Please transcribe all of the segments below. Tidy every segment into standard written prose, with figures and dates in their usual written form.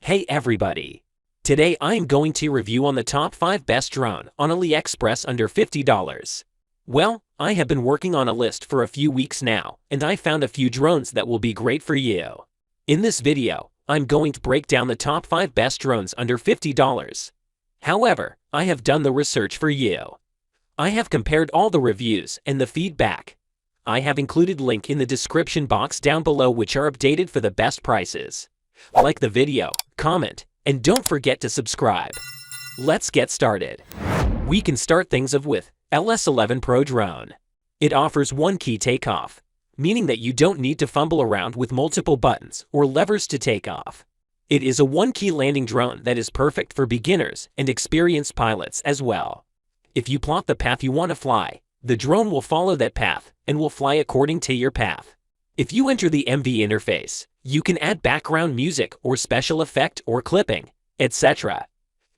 Hey everybody! Today I am going to review on the top 5 best drone on AliExpress under $50. Well, I have been working on a list for a few weeks now, and I found a few drones that will be great for you. In this video, I'm going to break down the top 5 best drones under $50. However, I have done the research for you. I have compared all the reviews and the feedback. I have included link in the description box down below which are updated for the best prices. Like the video, comment, and don't forget to subscribe. Let's get started. We can start things off with AliExpress Pro Drone. It offers one key takeoff, meaning that you don't need to fumble around with multiple buttons or levers to take off. It is a one-key landing drone that is perfect for beginners and experienced pilots as well. If you plot the path you want to fly, the drone will follow that path and will fly according to your path. If you enter the MV interface, you can add background music or special effect or clipping, etc.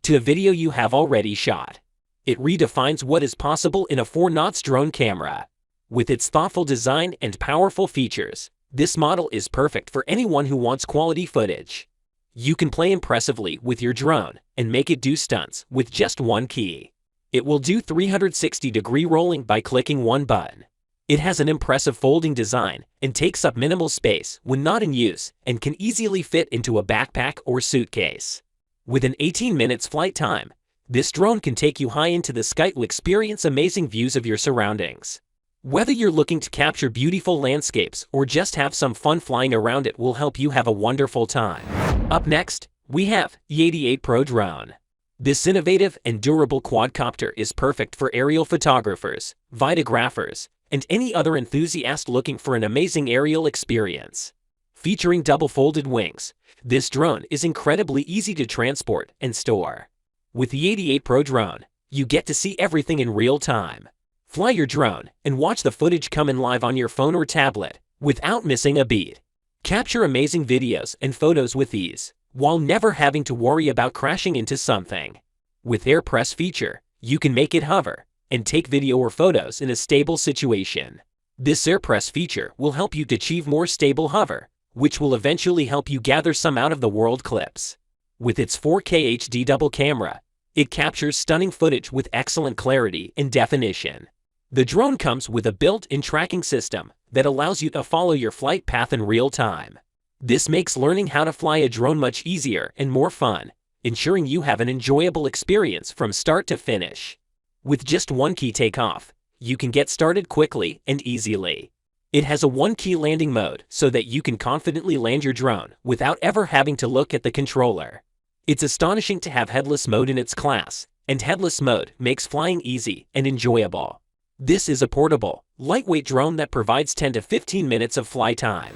to a video you have already shot. It redefines what is possible in a 4-knots drone camera. With its thoughtful design and powerful features, this model is perfect for anyone who wants quality footage. You can play impressively with your drone and make it do stunts with just one key. It will do 360-degree rolling by clicking one button. It has an impressive folding design and takes up minimal space when not in use and can easily fit into a backpack or suitcase. With an 18 minutes flight time, this drone can take you high into the sky to experience amazing views of your surroundings. Whether you're looking to capture beautiful landscapes or just have some fun flying around, it will help you have a wonderful time. Up next, we have E88 Pro Drone. This innovative and durable quadcopter is perfect for aerial photographers, videographers, and any other enthusiast looking for an amazing aerial experience. Featuring double-folded wings, this drone is incredibly easy to transport and store. With the E88 Pro Drone, you get to see everything in real time. Fly your drone and watch the footage come in live on your phone or tablet without missing a beat. Capture amazing videos and photos with ease, while never having to worry about crashing into something. With Air Press feature, you can make it hover and take video or photos in a stable situation. This Air Press feature will help you to achieve more stable hover, which will eventually help you gather some out-of-the-world clips. With its 4K HD double camera, it captures stunning footage with excellent clarity and definition. The drone comes with a built-in tracking system that allows you to follow your flight path in real time. This makes learning how to fly a drone much easier and more fun, ensuring you have an enjoyable experience from start to finish. With just one key takeoff, you can get started quickly and easily. It has a one-key landing mode so that you can confidently land your drone without ever having to look at the controller. It's astonishing to have headless mode in its class, and headless mode makes flying easy and enjoyable. This is a portable, lightweight drone that provides 10 to 15 minutes of fly time.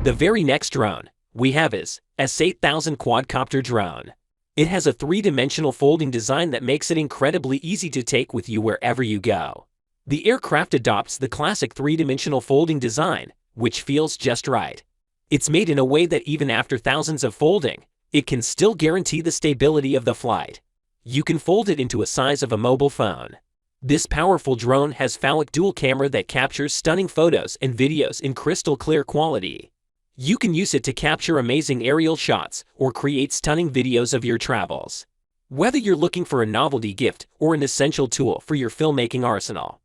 The very next drone we have is S8000 Quadcopter Drone. It has a 3-dimensional folding design that makes it incredibly easy to take with you wherever you go. The aircraft adopts the classic 3-dimensional folding design, which feels just right. It's made in a way that even after thousands of folding, it can still guarantee the stability of the flight. You can fold it into a size of a mobile phone. This powerful drone has phallic dual camera that captures stunning photos and videos in crystal clear quality. You can use it to capture amazing aerial shots or create stunning videos of your travels. Whether you're looking for a novelty gift or an essential tool for your filmmaking arsenal,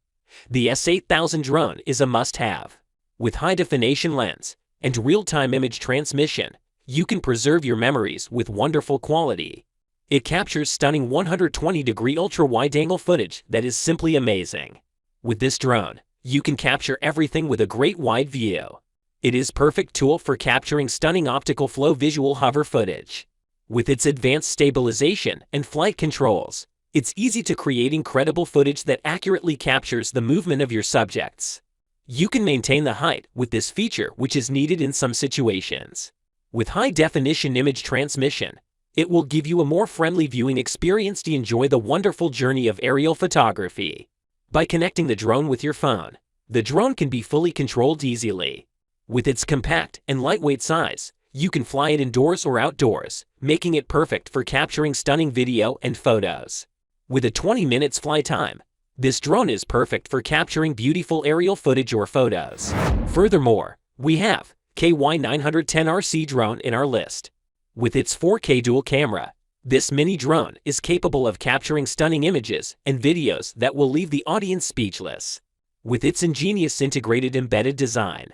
the S8000 drone is a must-have. With high-definition lens and real-time image transmission, you can preserve your memories with wonderful quality. It captures stunning 120-degree ultra-wide-angle footage that is simply amazing. With this drone, you can capture everything with a great wide view. It is a perfect tool for capturing stunning optical flow visual hover footage. With its advanced stabilization and flight controls, it's easy to create incredible footage that accurately captures the movement of your subjects. You can maintain the height with this feature, which is needed in some situations. With high-definition image transmission, it will give you a more friendly viewing experience to enjoy the wonderful journey of aerial photography. By connecting the drone with your phone, the drone can be fully controlled easily. With its compact and lightweight size, you can fly it indoors or outdoors, making it perfect for capturing stunning video and photos. With a 20 minutes fly time, this drone is perfect for capturing beautiful aerial footage or photos. Furthermore, we have KY910RC drone in our list. With its 4K dual camera, this mini drone is capable of capturing stunning images and videos that will leave the audience speechless. With its ingenious integrated embedded design,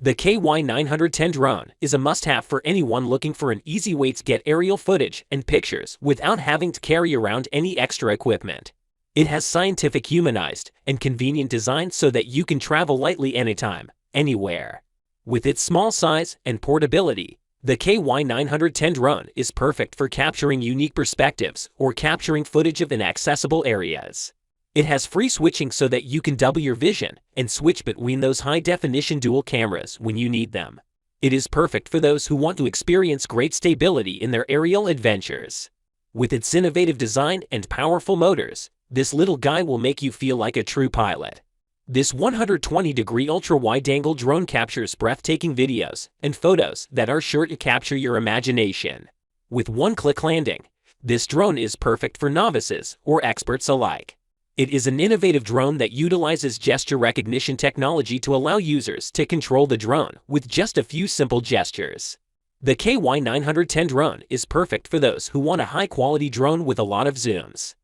the KY910 drone is a must-have for anyone looking for an easy way to get aerial footage and pictures without having to carry around any extra equipment. It has scientific, humanized, and convenient design so that you can travel lightly anytime, anywhere. With its small size and portability, the KY910 drone is perfect for capturing unique perspectives or capturing footage of inaccessible areas. It has free switching so that you can double your vision and switch between those high-definition dual cameras when you need them. It is perfect for those who want to experience great stability in their aerial adventures. With its innovative design and powerful motors, this little guy will make you feel like a true pilot. This 120-degree ultra-wide-angle drone captures breathtaking videos and photos that are sure to capture your imagination. With one-click landing, this drone is perfect for novices or experts alike. It is an innovative drone that utilizes gesture recognition technology to allow users to control the drone with just a few simple gestures. The KY910 drone is perfect for those who want a high-quality drone with a lot of zooms.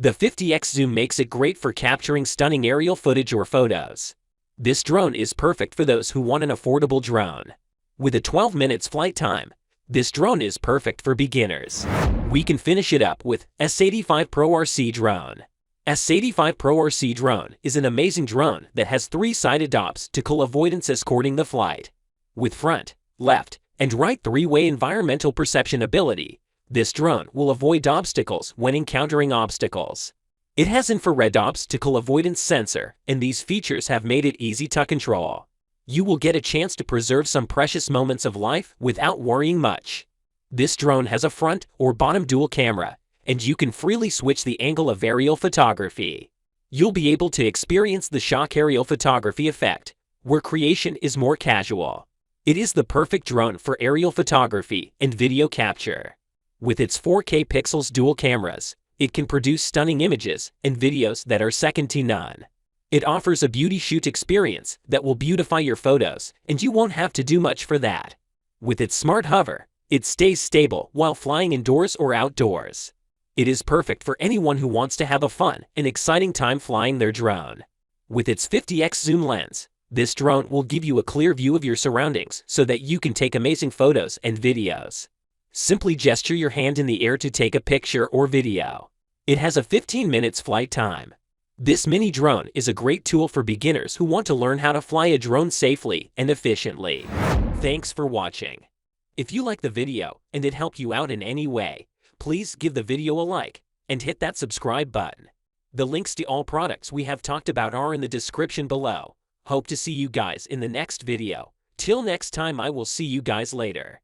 The 50x zoom makes it great for capturing stunning aerial footage or photos. This drone is perfect for those who want an affordable drone. With a 12 minutes flight time, this drone is perfect for beginners. We can finish it up with S85 Pro RC drone. S85 Pro RC drone is an amazing drone that has 3-sided obstacle avoidance escorting the flight. With front, left, and right 3-way environmental perception ability, this drone will avoid obstacles when encountering obstacles. It has infrared obstacle avoidance sensor, and these features have made it easy to control. You will get a chance to preserve some precious moments of life without worrying much. This drone has a front or bottom dual camera, and you can freely switch the angle of aerial photography. You'll be able to experience the shock aerial photography effect, where creation is more casual. It is the perfect drone for aerial photography and video capture. With its 4K pixels dual cameras, it can produce stunning images and videos that are second to none. It offers a beauty shoot experience that will beautify your photos, and you won't have to do much for that. With its smart hover, it stays stable while flying indoors or outdoors. It is perfect for anyone who wants to have a fun and exciting time flying their drone. With its 50x zoom lens, this drone will give you a clear view of your surroundings so that you can take amazing photos and videos. Simply gesture your hand in the air to take a picture or video. It has a 15 minutes flight time. This mini drone is a great tool for beginners who want to learn how to fly a drone safely and efficiently. Thanks for watching. If you like the video and it helped you out in any way, please give the video a like and hit that subscribe button. The links to all products we have talked about are in the description below. Hope to see you guys in the next video. Till next time, I will see you guys later.